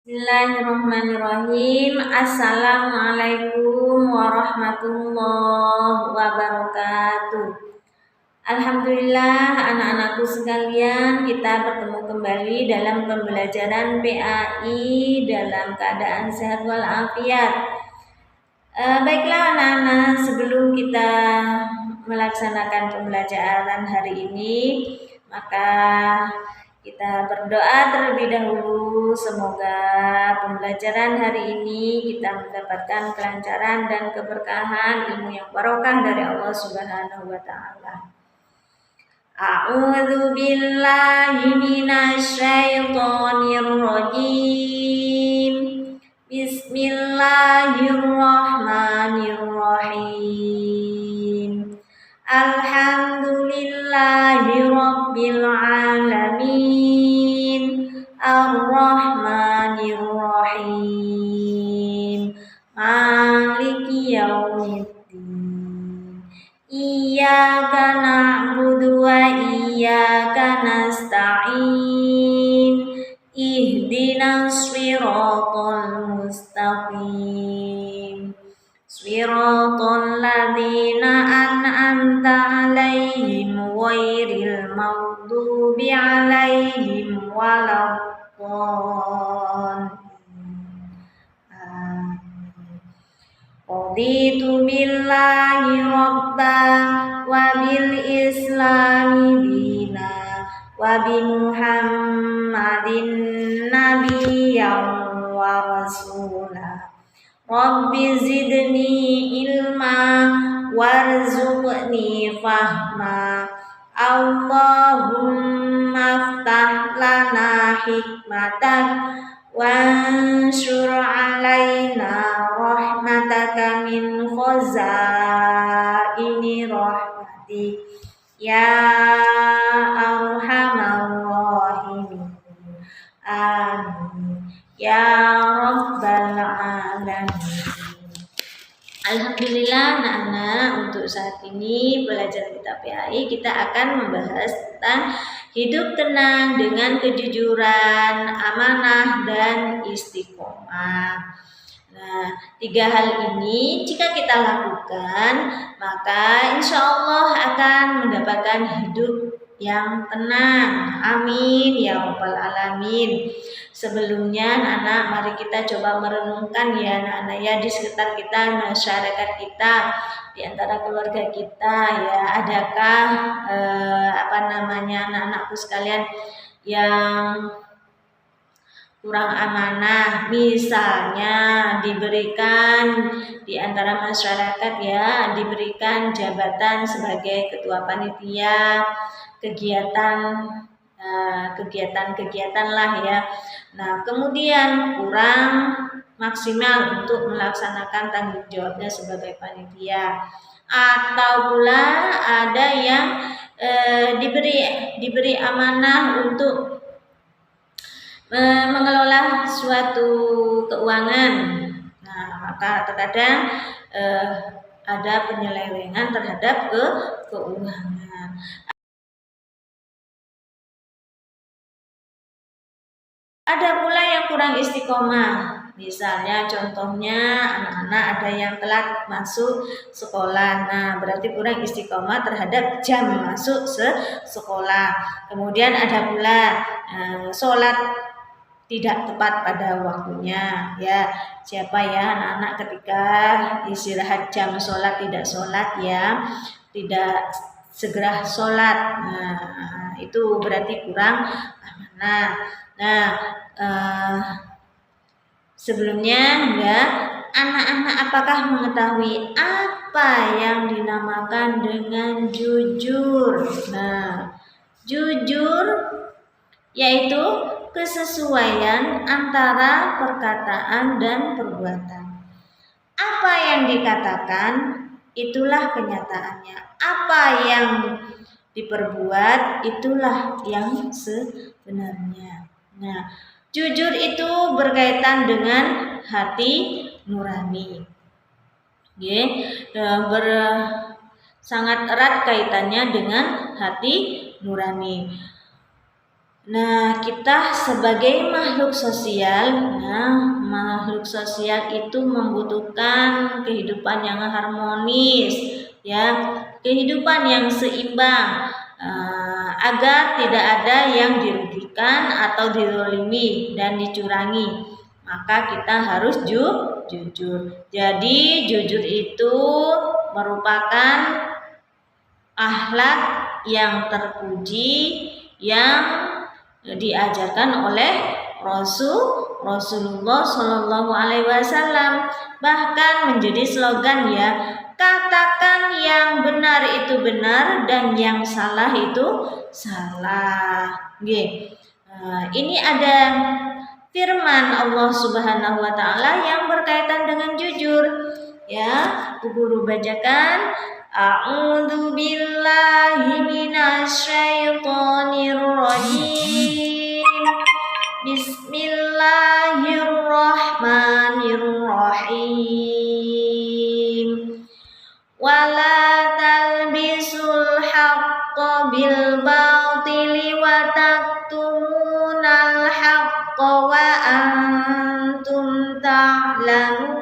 Bismillahirrahmanirrahim. Assalamualaikum warahmatullahi wabarakatuh. Alhamdulillah, anak-anakku sekalian, kita bertemu kembali dalam pembelajaran PAI dalam keadaan sehat walafiat. Baiklah anak-anak, sebelum kita melaksanakan pembelajaran hari ini, maka kita berdoa terlebih dahulu, semoga pembelajaran hari ini kita mendapatkan kelancaran dan keberkahan, ilmu yang barokah dari Allah Subhanahu wa taala. A'udzu billahi minasy syaithanir rajim. Bismillahirrahmanirrahim. Alhamdulillahi rabbil alamin. Ar-Rahmanir-Rahim. Maliki yaumiddin. Iyyaka na'budu wa iyyaka nasta'in. Ihdinas shiratal mustaqim. Shiratal ladzina an'amta 'alaihim ghairil maghdubi 'alaihim waladdallin. Raditu billahi rabban wa bil islami dina wa bi Muhammadin nabiyyan wa rasula. Rabbi zidni ilma warzuqni fahma. Allahumma aftah lana hikmatan wanshur alaina rahmataka min khazaini rahmatik ya arhamar rahimin. Amin ya rabbal alamin. Alhamdulillah anak-anak, untuk saat ini pelajaran kita PAI kita akan membahas tentang hidup tenang dengan kejujuran, amanah, dan istiqomah. Nah, 3 hal ini jika kita lakukan, maka insya Allah akan mendapatkan hidup yang tenang. Amin ya rabbal alamin. Sebelumnya anak-anak, mari kita coba merenungkan ya anak-anak ya, di sekitar kita, masyarakat kita, di antara keluarga kita ya, adakah anak-anakku sekalian yang kurang amanah, misalnya diberikan di antara masyarakat ya, diberikan jabatan sebagai ketua panitia, kegiatan lah ya. Nah, kemudian kurang maksimal untuk melaksanakan tanggung jawabnya sebagai panitia, atau pula ada yang diberi amanah untuk mengelola suatu keuangan. Nah, maka terkadang ada penyelewengan terhadap keuangan. Ada pula yang kurang istiqomah. Misalnya contohnya anak-anak ada yang telat masuk sekolah. Nah, berarti kurang istiqomah terhadap jam masuk sekolah. Kemudian ada pula sholat tidak tepat pada waktunya ya. Siapa ya anak-anak ketika istirahat jam sholat tidak sholat ya, tidak segera sholat. Nah, itu berarti kurang amanah. Nah, sebelumnya ya, anak-anak apakah mengetahui apa yang dinamakan dengan jujur? Nah, jujur yaitu kesesuaian antara perkataan dan perbuatan. Apa yang dikatakan, itulah kenyataannya. Apa yang diperbuat, itulah yang sebenarnya. Nah, jujur itu berkaitan dengan hati nurani. Sangat erat kaitannya dengan hati nurani. Nah, kita sebagai makhluk sosial, makhluk sosial itu membutuhkan kehidupan yang harmonis, ya, kehidupan yang seimbang, agar tidak ada yang dirugikan atau dizalimi dan dicurangi. Maka kita harus jujur. Jadi jujur itu merupakan akhlak yang terpuji yang diajarkan oleh Rasulullah Shallallahu Alaihi Wasallam, bahkan menjadi slogan, ya, katakan yang benar itu benar dan yang salah itu salah. Ini ada firman Allah Subhanahu Wa Taala yang berkaitan dengan jujur, ya. Bu Guru bacakan. A'udzu billahi minasyaitonir rajim. Bismillahirrahmanirrahim. Wala talbisul haqqo bil batili wa taktumunal haqqo wa antum ta'lamun.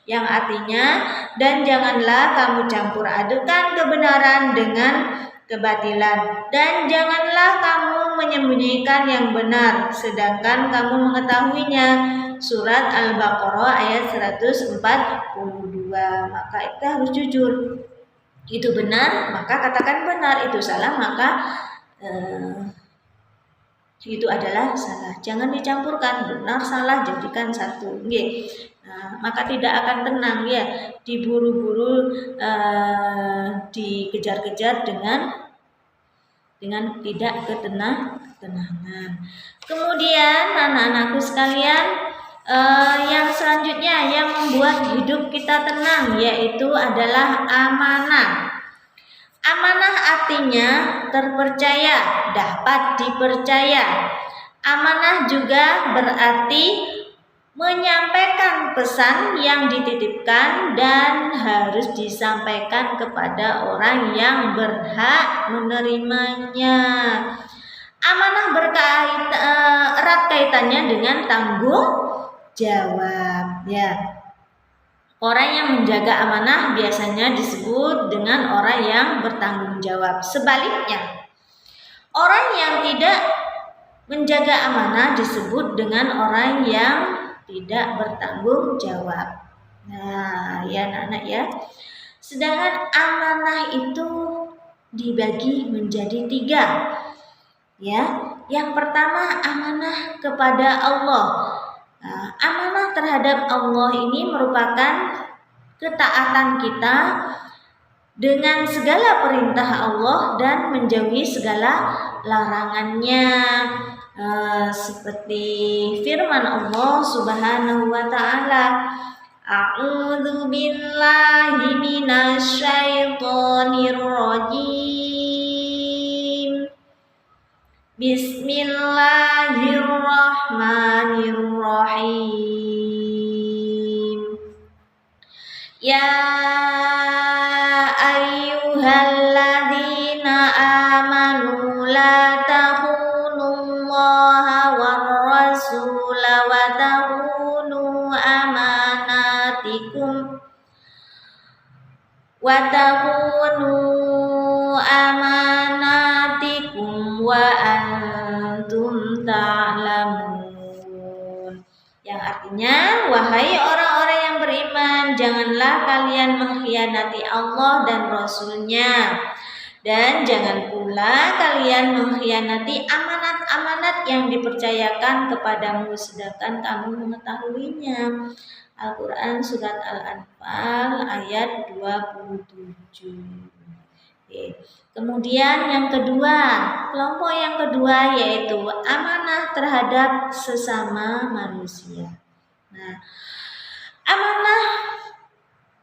Yang artinya, dan janganlah kamu campur adukan kebenaran dengan kebatilan, dan janganlah kamu menyembunyikan yang benar sedangkan kamu mengetahuinya. Surat Al-Baqarah ayat 142. Maka kita harus jujur. Itu benar, maka katakan benar. Itu salah, maka itu adalah salah. Jangan dicampurkan benar salah, jadikan satu. Maka tidak akan tenang, ya, diburu-buru, dikejar-kejar dengan tidak ketenangan. Kemudian anak-anakku sekalian, yang selanjutnya yang membuat hidup kita tenang yaitu adalah amanah. Amanah artinya terpercaya, dapat dipercaya. Amanah juga berarti menyampaikan pesan yang dititipkan dan harus disampaikan kepada orang yang berhak menerimanya. Amanah erat kaitannya dengan tanggung jawab, ya. Orang yang menjaga amanah biasanya disebut dengan orang yang bertanggung jawab. Sebaliknya, orang yang tidak menjaga amanah disebut dengan orang yang tidak bertanggung jawab. Nah, ya anak-anak, ya. Sedangkan amanah itu dibagi menjadi 3. Ya, yang pertama amanah kepada Allah. Nah, amanah terhadap Allah ini merupakan ketaatan kita dengan segala perintah Allah dan menjauhi segala larangannya. Seperti firman Allah Subhanahu wa Ta'ala, A'udzu billahi minasyaitonir rajim. Bismillahirrahmanirrahim. Ya ayyuhalladzina amanu la takhulullaha war rasula wa takhunu amanatikum wa antum ta'lamun. Yang artinya, wahai orang-orang yang beriman, janganlah kalian mengkhianati Allah dan Rasul-Nya, dan jangan pula kalian mengkhianati amanat-amanat yang dipercayakan kepadamu sedangkan kamu mengetahuinya. Al-Quran Surat Al-Anfal ayat 27. Kemudian yang kedua, kelompok yang kedua yaitu amanah terhadap sesama manusia. Nah, amanah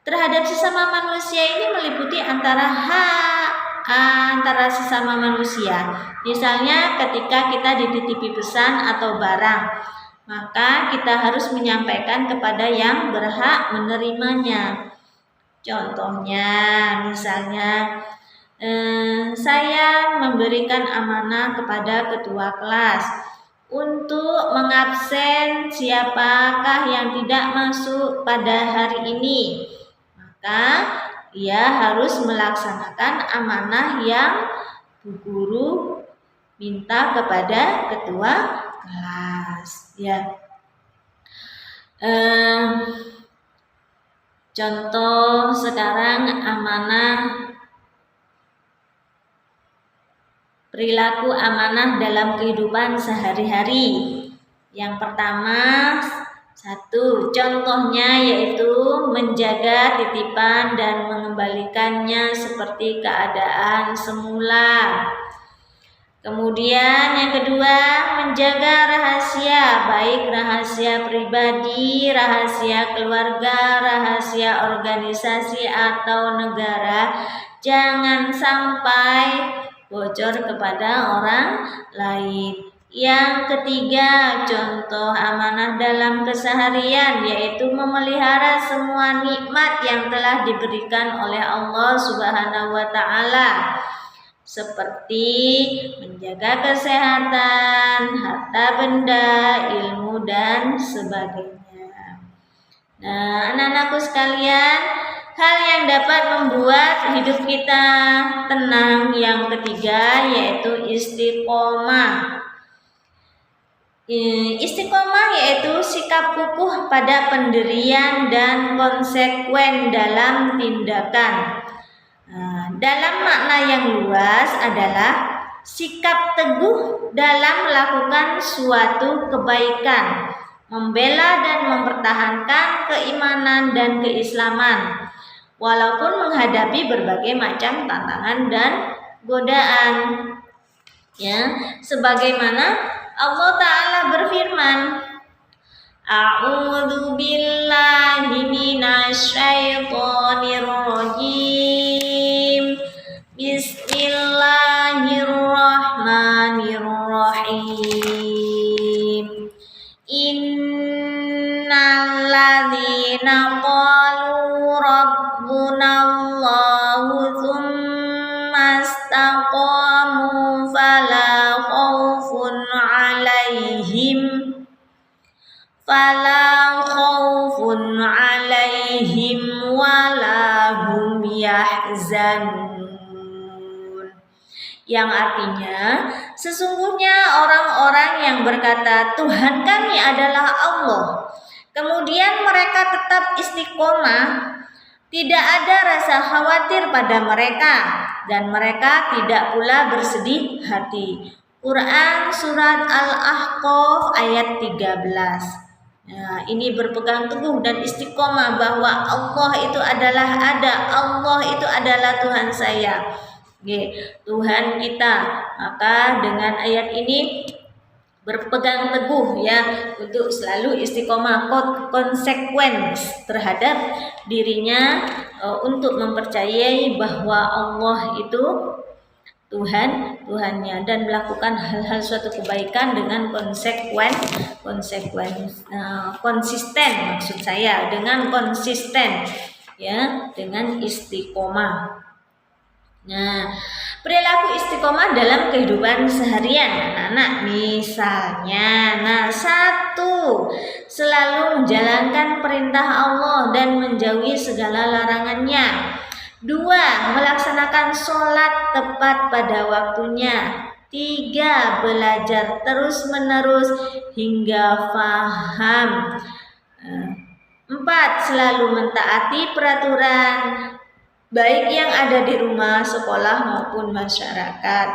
terhadap sesama manusia ini meliputi antara hak antara sesama manusia. Misalnya ketika kita dititipi pesan atau barang, maka kita harus menyampaikan kepada yang berhak menerimanya. Contohnya, misalnya saya memberikan amanah kepada ketua kelas untuk mengabsen siapakah yang tidak masuk pada hari ini. Maka ia harus melaksanakan amanah yang Bu Guru minta kepada ketua kelas. Ya. Contoh sekarang amanah, perilaku amanah dalam kehidupan sehari-hari. Yang pertama, contohnya yaitu menjaga titipan dan mengembalikannya seperti keadaan semula. Kemudian yang kedua, menjaga rahasia, baik rahasia pribadi, rahasia keluarga, rahasia organisasi atau negara, jangan sampai bocor kepada orang lain. Yang ketiga, contoh amanah dalam keseharian, yaitu memelihara semua nikmat yang telah diberikan oleh Allah Subhanahu wa Ta'ala, seperti menjaga kesehatan, harta benda, ilmu, dan sebagainya. Nah, anak-anakku sekalian, hal yang dapat membuat hidup kita tenang yang ketiga yaitu istiqomah. Istiqomah yaitu sikap kukuh pada pendirian dan konsekuen dalam tindakan. Dalam makna yang luas adalah sikap teguh dalam melakukan suatu kebaikan, membela dan mempertahankan keimanan dan keislaman, walaupun menghadapi berbagai macam tantangan dan godaan. Ya, sebagaimana Allah Ta'ala berfirman, A'udzu billahi minasyaitonir rajim. Bismillahirrahmanirrahim. Innalladzina qalu rabbunallahu tsumma istaqamu fala khaufun alaihim wala hum yahzanun. Yang artinya, sesungguhnya orang-orang yang berkata Tuhan kami adalah Allah, kemudian mereka tetap istiqomah, tidak ada rasa khawatir pada mereka dan mereka tidak pula bersedih hati. Quran Surat Al-Ahqaf ayat 13. Nah, ini berpegang teguh dan istiqomah bahwa Allah itu adalah ada, Allah itu adalah Tuhan saya, Tuhan kita. Maka dengan ayat ini berpegang teguh ya untuk selalu istiqomah, konsekuen terhadap dirinya, untuk mempercayai bahwa Allah itu Tuhannya dan melakukan hal-hal suatu kebaikan dengan konsisten, maksud saya dengan konsisten ya, dengan istiqomah. Nah, perilaku istiqomah dalam kehidupan seharian anak-anak misalnya, 1. Selalu menjalankan perintah Allah dan menjauhi segala larangannya. 2. Melaksanakan sholat tepat pada waktunya. 3. Belajar terus-menerus hingga faham. 4. Selalu mentaati peraturan baik yang ada di rumah, sekolah maupun masyarakat.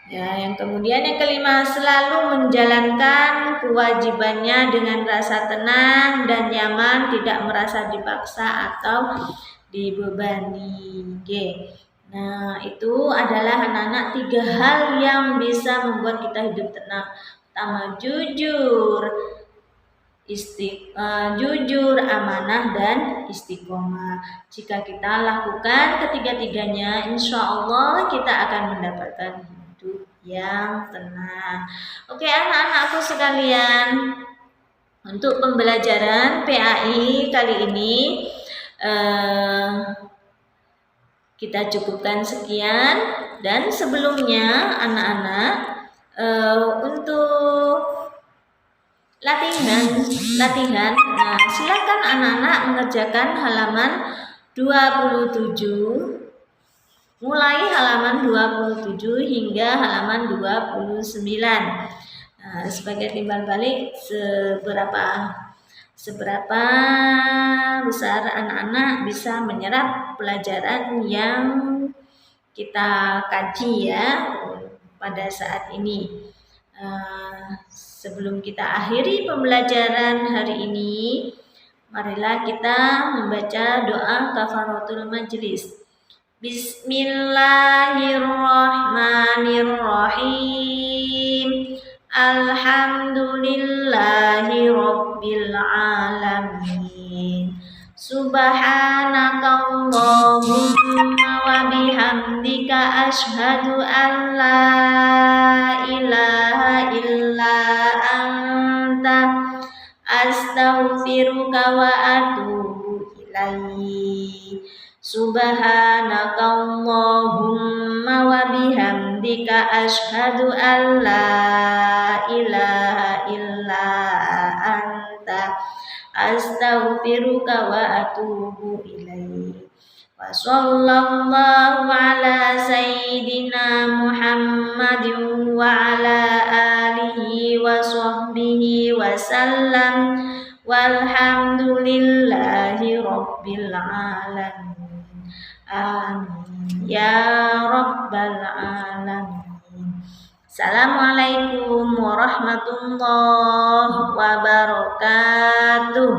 Ya, yang kemudian yang kelima, selalu menjalankan kewajibannya dengan rasa tenang dan nyaman, tidak merasa dipaksa atau dibebani. Nah, itu adalah anak-anak 3 hal yang bisa membuat kita hidup tenang. Pertama, jujur, amanah, dan istiqomah. Jika kita lakukan ketiga-tiganya, insya Allah kita akan mendapatkan hidup yang tenang. Oke, anak-anakku sekalian, untuk pembelajaran PAI kali ini Kita cukupkan sekian, dan sebelumnya anak-anak untuk latihan. Nah, silakan anak-anak mengerjakan halaman 27, mulai halaman 27 hingga halaman 29. Nah, sebagai timbal balik seberapa besar anak-anak bisa menyerap pelajaran yang kita kaji ya pada saat ini. Sebelum kita akhiri pembelajaran hari ini, marilah kita membaca doa kafaratul majlis. Bismillahirrahmanirrahim. Alhamdulillahi rabbil alamin. Subhanakallahumma wa bihamdika asyhadu an la ilaha illa anta astaghfiruka wa atubu ilaik. Subhanakallahumma wa bihamdika asyhadu an la ilaha illa anta astaghfiruka wa atubu ilaik. Wa sallallahu ala sayyidina Muhammadin wa ala alihi wa sahbihi wa sallam. Walhamdulillahi rabbil alamin. Amin ya rabbal alamin. Assalamualaikum warahmatullahi wabarakatuh.